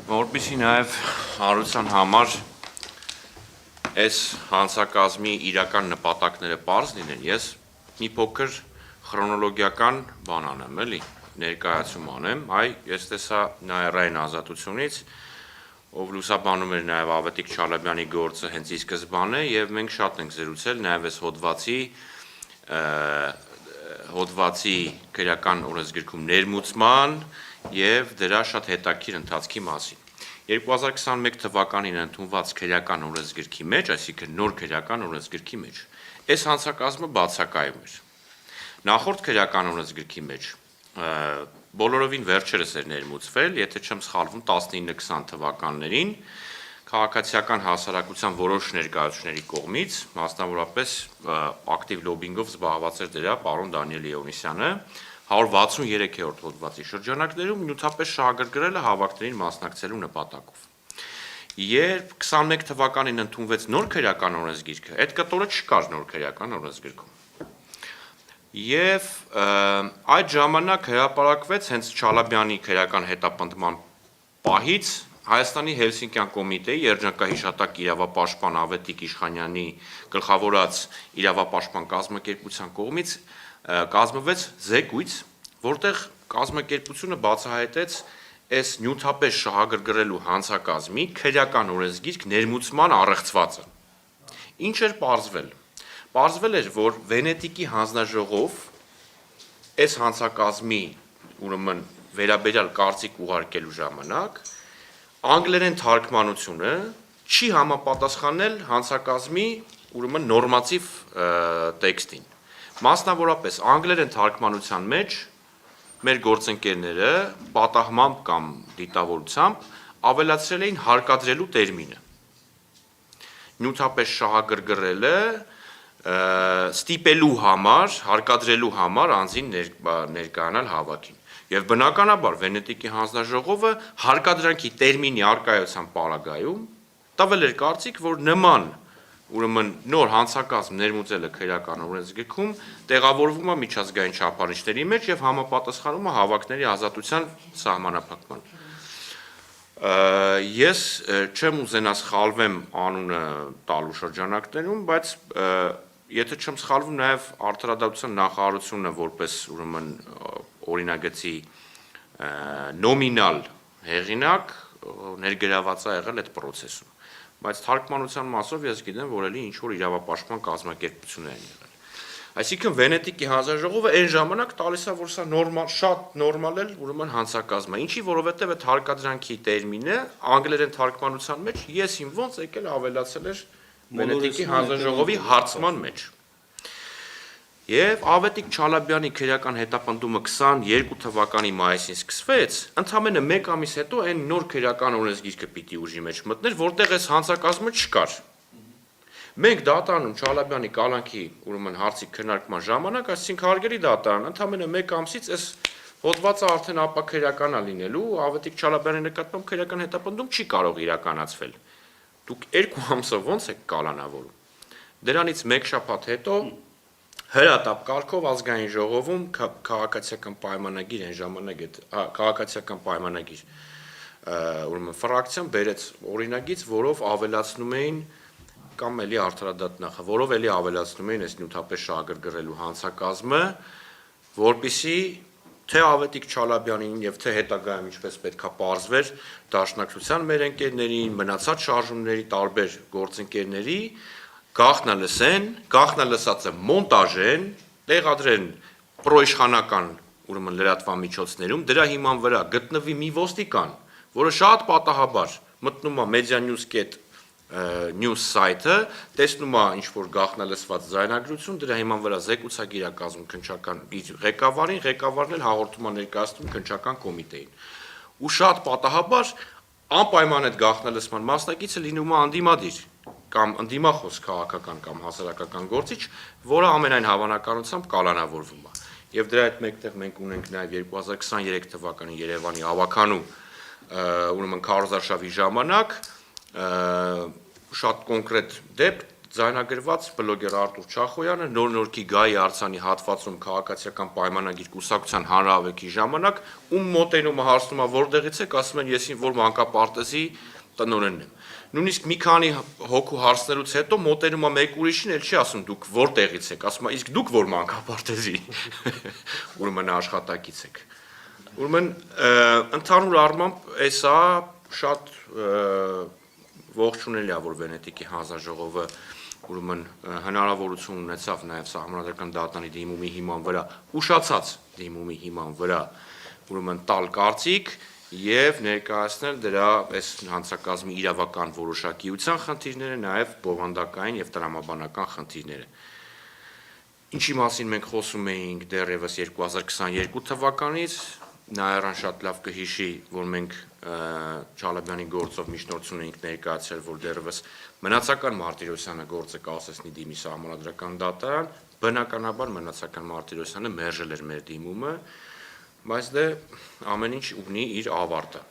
Որպեսզի նաև հանրության համար այս հանցակազմի իրական նպատակները պարզ լինեն, ես մի փոքր քրոնոլոգիական բան անեմ, էլի, ներկայացում անեմ, ես տեսա Նաիրային ազատությունից, ով լուսաբանում էր նաև Ավետիք Չալաբյանի գործը հենց ի սկզբանե, եւ մենք շատ ենք զրուցել նաև այս հոդվածի քրեական օրենսգրքում ներմուծման եւ դրա շատ հետաքրքիր ընթացքի մասին։ 2021 թվականին ընդունված քրեական օրենսգրքի մեջ, այսինքն նոր քրեական օրենսգրքի մեջ, այս հանցակազմը բացակայում էր։ Նախորդ քրեական օրենսգրքի մեջ բոլորովին վերջերս էր ներմուծվել, եթե չեմ սխալվում 19-20 թվականներին քաղաքացիական հասարակության որոշ ներկայացուցիչների կողմից, մասնավորապես ակտիվ լոբինգով զբաղված էր դրա պարոն Դանիել Լեոնիսյանը, 163-րդ հոդվածի շրջանակներում նյութապես շահագրգռել է հավաքներին մասնակցելու նպատակով։ Երբ 21 թվականին ընդունվեց նոր քրեական օրենսգիրքը, այդ կտորը չկար նոր քրեական օրենսգիրքում։ Եվ այդ ժամանակ հրապարակվեց հենց Չալաբյանի քրեական հետապնդման պահից Հայաստանի Հելսինկյան կոմիտեի երջանկահիշատակ իրավապաշտպան Ավետիք Իշխանյանի գլխավորած իրավապաշտպան կազմակերպության կողմից կազմվեց զեկույց, որտեղ կազմակերպությունը բացահայտեց այս նյութապես շահագրգռելու հանցակազմի քրեական օրենսգիրք ներմուծման առեղծվածը։ Ինչ էր պարզվել։ Պարզվել էր, որ Վենետիկի հանձնաժողով այս հանցակազմի ուրեմն վերաբերյալ կարծիք ուղարկելու ժամանակ անգլերեն թարգմանությունը չի համապատասխանել հանցակազմի ուրեմն նորմատիվ տեքստին։ Մասնավորապես անգլերեն թարգմանության մեջ մեր գործընկերները պատահմամբ կամ դիտավորությամբ ավելացրել էին հարկադրելու տերմինը։ Նյութապես շահագրգռելը ստիպելու համար, հարկադրելու համար անձին ներկայանալ հավաքին։ Եվ բնականաբար Վենետիկի հանձնաժողովը հարկադրանքի տերմինի առկայության պարագայում տվել էր կարծիք, որ նման ուրեմն նոր հանցակազմ ներմուծելը քրեական օրենսգրքում տեղավորվում է միջազգային չափանիշների մեջ եւ համապատասխանում է հավաքների ազատության սահմանափակման։ Ես չեմ ուզենա սխալվեմ անունը տալու շրջանակներում, բայց եթե չեմ սխալվում նաեւ Արդարադատության նախարարությունը որպես ուրեմն օրինագծի նոմինալ հեղինակ ներգրաված է եղել այդ process-ում, բայց թարգմանության մասով ես գիտեմ, որ էլի ինչ-որ իրավապաշտպան կազմակերպություններ են եղել։ Այսինքն Վենետիկի հանձնաժողովը այն ժամանակ տալիս է, որ սա նորմալ, շատ նորմալ է ուրեմն հանցակազմ է, ինչի որովհետև այդ հարկադրանքի տերմինը անգլերեն թարգմանության մեջ ես իմ ոնց եկել ավելացել էր Վենետիկի հանձնաժողովի հարցման մեջ։ Եվ Ավետիք Չալաբյանի քրեական հետապնդումը 22 թվականի մայիսին սկսվեց, ընդամենը մեկ ամիս հետո այն նոր քրեական օրենսգիրքը պիտի ուժի մեջ մտներ, որտեղ այս հանցակազմը չկար։ Մենք դատարանում Չալաբյանի կալանքի ուրեմն հարցի քննարկման ժամանակ ասացինք հարգելի դատարան, ընդամենը մեկ ամսից այս հոդվածը արդեն ապաքրեական է լինելու, Ավետիք Չալաբյանի նկատմամբ քրեական հետապնդում չի կարող իրականացվել։ Դուք 2 ամսով ոնց եք կալանավորում։ Դրանից մեկ շաբաթ հետո հրատապ կարգով ազգային ժողովում քաղաքացիական պայմանագիր այն ժամանակ այդ քաղաքացիական պայմանագիր ուրեմն ֆրակցիան բերեց օրինագիծ, որով ավելացնում էին կամ էլի արդարադատ նախ, որով էլի ավելացնում էին այս նյութապես շահագրգռելու հանցակազմը, որպիսի թե Ավետիք Չալաբյանին եւ թե հետագայում ինչպես պետքա պարզվեր դաշնակցության մեր ընկերներին, մնացած շարժումների տարբեր գործընկերների գաղտնալսածը մոնտաժեն, տեղադրեն պրոիշխանական ուրեմն լրատվամիջոցներում, դրա հիման վրա գտնվի մի ոստիկան, որը շատ պատահաբար մտնում է Media-News.net news site-ը, տեսնում է ինչ-որ գաղտնալսված ձայնագրություն, դրա հիման վրա զեկուցագիր է կազմում քննչական իր ղեկավարին, ղեկավարն էլ հաղորդում է ներկայացնում քննչական կոմիտեին։ Ու շատ պատահաբար անպայման այդ գաղտնալսման մասնակիցը լինում է անդիմադիր կամ ընդդիմախոս քաղաքական կամ հասարակական գործիչ, որը ամենայն հավանականությամբ կալանավորվում է։ Եվ դրա հետ մեկտեղ մենք ունենք նաև 2023 թվականի Երևանի ավականու ուրեմն քարոզարշավի ժամանակ շատ կոնկրետ ձայնագրված բլոգեր Արտուր Չախոյանը նոր-նորքի Գայի Արցանի հատվածում քաղաքացիական պայմանագիր կուսակցության հանրահավաքի ժամանակ ում մոտենումը հարցնում է որտեղից եք, ասում են ես որ մանկապարտեզի տնօրենն եմ։ Նույնիսկ մի քանի հոգու հարցնելուց հետո մոտենում է մեկ ուրիշին, էլ չի ասում դուք որտեղից եք, ասում է իսկ դուք որ մանկապարտեզի ուրեմն աշխատակից եք։ Ուրեմն ընդհանուր առմամբ էսա շատ ողջունելի է, որ Վենետիկի հանձնաժողովը ուրեմն հնարավորություն ունեցավ նաև սահմանադրական դատարանի դիմումի հիման վրա, ուշացած դիմումի հիման վրա ուրեմն տալ կարծիք եւ ներկայացնել դրա այս հանցակազմի իրավական որոշակիության խնդիրները, նաև բովանդակային եւ տրամաբանական խնդիրները։ Ինչի մասին մենք խոսում էինք դեռևս 2022 թվականից, Նաիրան շատ լավ կհիշի, որ մենք Չալաբյանի գործով միջնորդություն էինք ներկայացրել, որ դեռևս մնացական Մարտիրոսյանը գործը կասեցնի դիմի սահմանադրական դատարան, բնականաբար մնացական Մարտիրոսյանը մերժել էր մեր դիմումը, բայց դե ամեն ինչ ունի իր ավարտը։